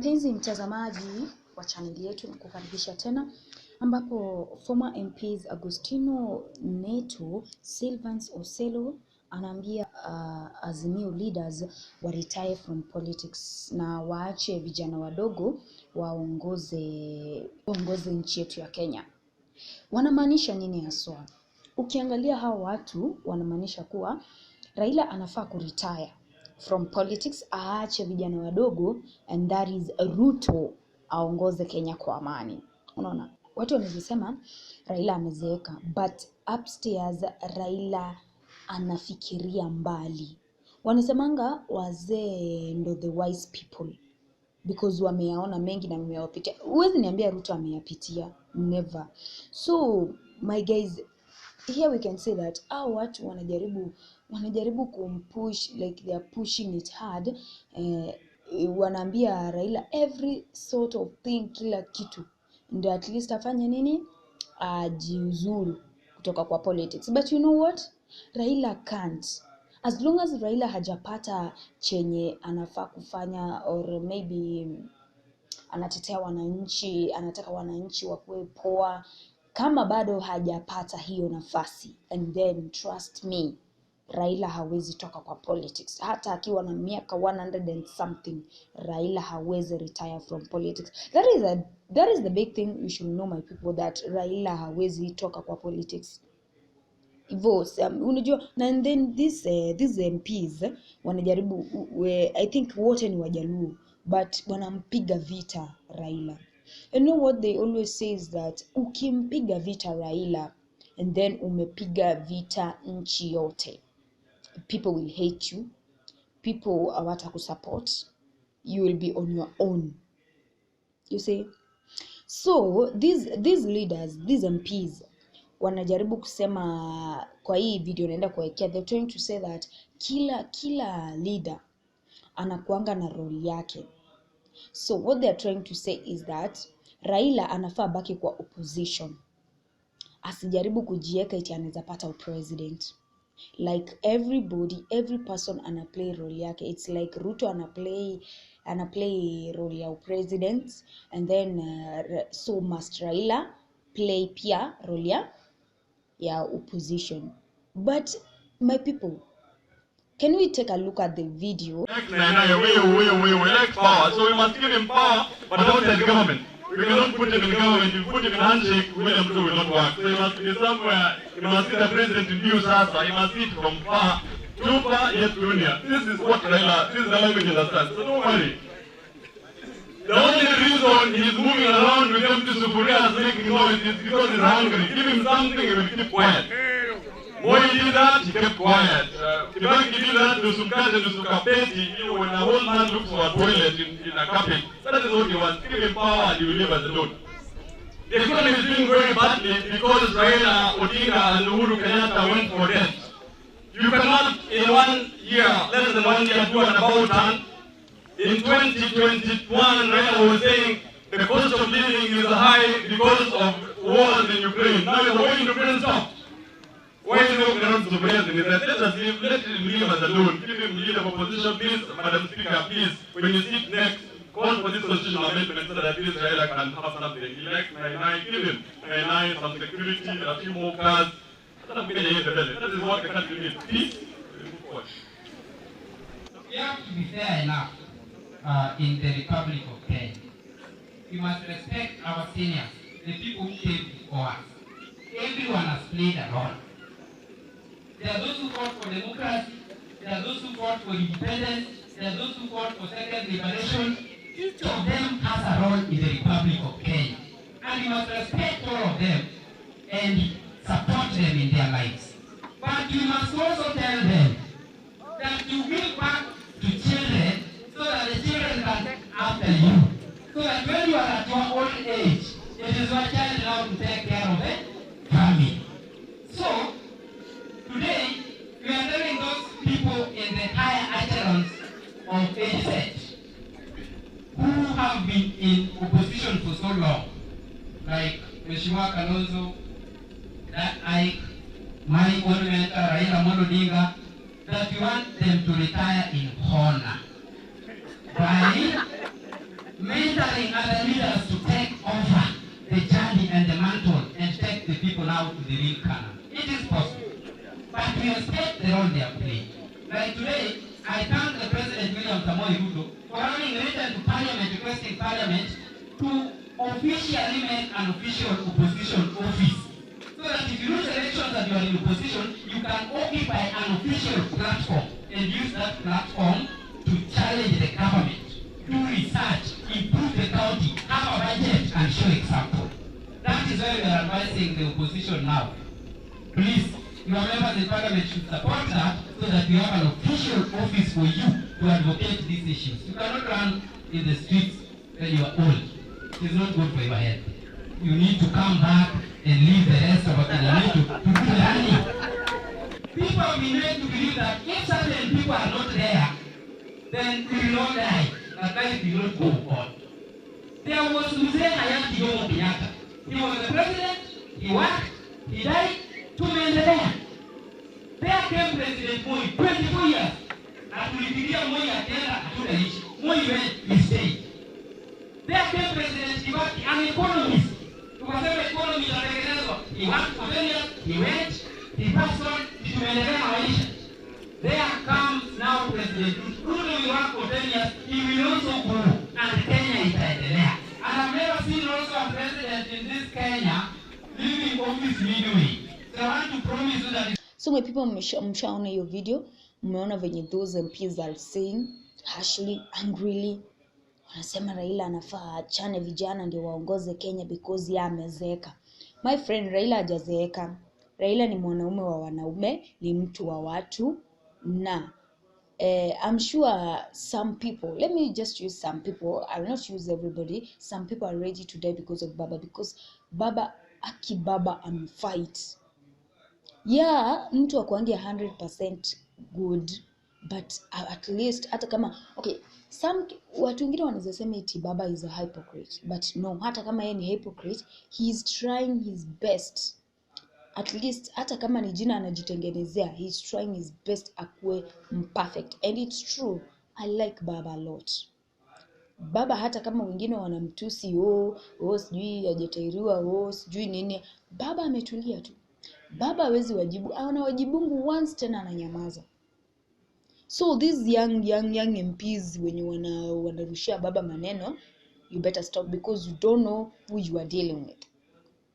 Mpenzi mtazamaji wa channel yetu, nakukaribisha tena ambapo former MPs Agostino Neto, Sylvans Oselo anaambia Azimio leaders wa retire from politics na waache vijana wadogo waongoze nchi yetu ya Kenya. Wanamaanisha nini haswa? Ukiangalia hao watu wanamaanisha kuwa Raila anafaa kuretire from politics, aache vijana wadogo, and that is Ruto aongoze Kenya kwa amani. Unaona, watu wanasema Raila amezeeka, but upstairs Raila anafikiria mbali. Wanasemanga wazee ndo the wise people because wameyaona mengi na wameyapitia. Huwezi niambia Ruto ameyapitia, never. So my guys, here we can say that our watu wanajaribu kumpush, like they are pushing it hard. Wanaambia Raila every sort of thing, kila kitu, ndio at least afanye nini, ajiuzuru kutoka kwa politics. But you know what, Raila can't. As long as Raila hajapata chenye anafaa kufanya, or maybe anatetea wananchi, anataka wananchi wakuwe poa, kama bado hajapata hiyo nafasi, and then trust me, Raila hawezi toka kwa politics. Hata akiwa na miaka 100 and something, Raila hawezi retire from politics. That is the big thing you should know, my people, that Raila hawezi toka kwa politics. Unajua, and then these MPs wanajaribu, I think wote ni Wajaluo, but wanampiga vita Raila. You know what they always say is that ukimpiga vita Raila and then umepiga vita nchi yote, people will hate you, people hawata kusupport, you will be on your own, you see. So these leaders, these MPs wanajaribu kusema, kwa hii video naenda kuwekea, they're trying to say that kila leader anakuanga na role yake. So what they are trying to say is that Raila anafaa baki kwa opposition, asijaribu kujieka eti anaweza pata president. Like every person ana play role yake. It's like Ruto ana play role ya president, and then so must Raila play pia role ya opposition. But my people, can we take a look at the video? We like power, so we must give him power, but outside the government. We cannot put him in government. If we put him in handshake, William Ruto will not work. So he must be somewhere. He must see the president in view, sasa. He must see it from far, too far yet too near. This is what Raila, this is the language he understands. So don't worry. The only reason he is moving around with them to Supurias making noise is because he's hungry. Give him something, he will keep quiet. When he did that, he kept quiet. Kibaki did that to Sukate, to Sukapeti, when a whole man looks for a toilet in a carpet. That is what he wants. Give him power and he will leave us alone. The economy is doing very badly because Raila, Odinga and Uhuru Kenyatta went for debt. You cannot in 1 year, less than 1 year, do an about turn. In 2021, Raila was saying the cost of living is high because of wars in Ukraine. Now the war in Ukraine stopped. Why is he not around to the president? Let him leave us alone. Give him lead of opposition, please. Madam Speaker, please. When you sit next, call for this constitutional amendment so that this Raila can have something. Elect 99, give him 99, some security, a few more cars. That is what the country needs. Please, move forward. We have to be fair enough in the Republic of Kenya. We must respect our seniors, the people who came before us. Everyone has played a role. There are those who fought for democracy, there are those who fought for independence, there are those who fought for second liberation. Each of them has a role in the Republic of Kenya. And you must respect all of them and support them in their lives. But you must also tell them that you give back to children so that the children can take after you. So that when you are at your old age, it is your child now to take care of the family. So, today, we are telling those people in the higher echelons of age set who have been in opposition for so long, like Mheshimiwa Kalonzo, that Ike, my monumental Raila Odinga, that you want them to retire in honor. By many ordering other leaders to take over the journey and the mantle and take the people now to the real Canaan. It is possible. But we respect the role they are playing. Like today, I thank the President William Samoei Ruto for having written to Parliament, requesting Parliament to officially make an official opposition office. So that if you lose elections and you are in opposition, you can occupy an official platform and use that platform to challenge the government, do research, improve the county, have a budget, and show example. That is why we are advising the opposition now. Please, your members in Parliament should support that so that we have an official office for you to advocate these issues. You cannot run in the streets when you are old. It is not good for your health. You need to come back and leave the rest of Kenya to do learning. People have been made to believe that if certain people are not there, then we will not die. That life will not go on. There was Mzee Hayati Jomo Kenyatta. He was the president, he worked, he died, tumeendelea. There came President Moi, 24 years. Atulipigia Moi atenda, hatutaishi. Moi went, he stayed. There came President Kibaki, an economist. Tukasema economy itatengenezwa. He worked for 10 years, he went, he passed on, tumeendelea maisha. There comes now President Ruto. Will work for 10 years, he will also go, and Kenya itaendelea. And I've never seen also a president in this Kenya leaving office midway. So I want to promise you that. So my people, mshaona hiyo video, mmeona venye those MPs are saying harshly, angrily, wanasema Raila anafaa achane vijana ndio waongoze Kenya because ya amezeeka. My friend, Raila hajazeeka. Raila ni mwanaume wa wanaume, ni mtu wa watu, na I'm sure some people, let me just use some people, I will not use everybody. Some people are ready to die because of Baba, because Baba Baba fight. Yeah, mtu akuangia 100% good, but at least hata kama okay, some watu wengine wanaweza sema eti Baba is a hypocrite, but no, hata kama yeye ni hypocrite, he is trying his best. At least hata kama ni jina anajitengenezea, he is trying his best akue perfect, and it's true. I like Baba a lot. Baba hata kama wengine wanamtusi, sijui hajatairiwa, sijui nini, Baba ametulia tu. Baba hawezi wajibu, anawajibungu once tena ananyamaza. So these young MPs when you wanarushia Baba maneno, you better stop, because you don't know who you are dealing with.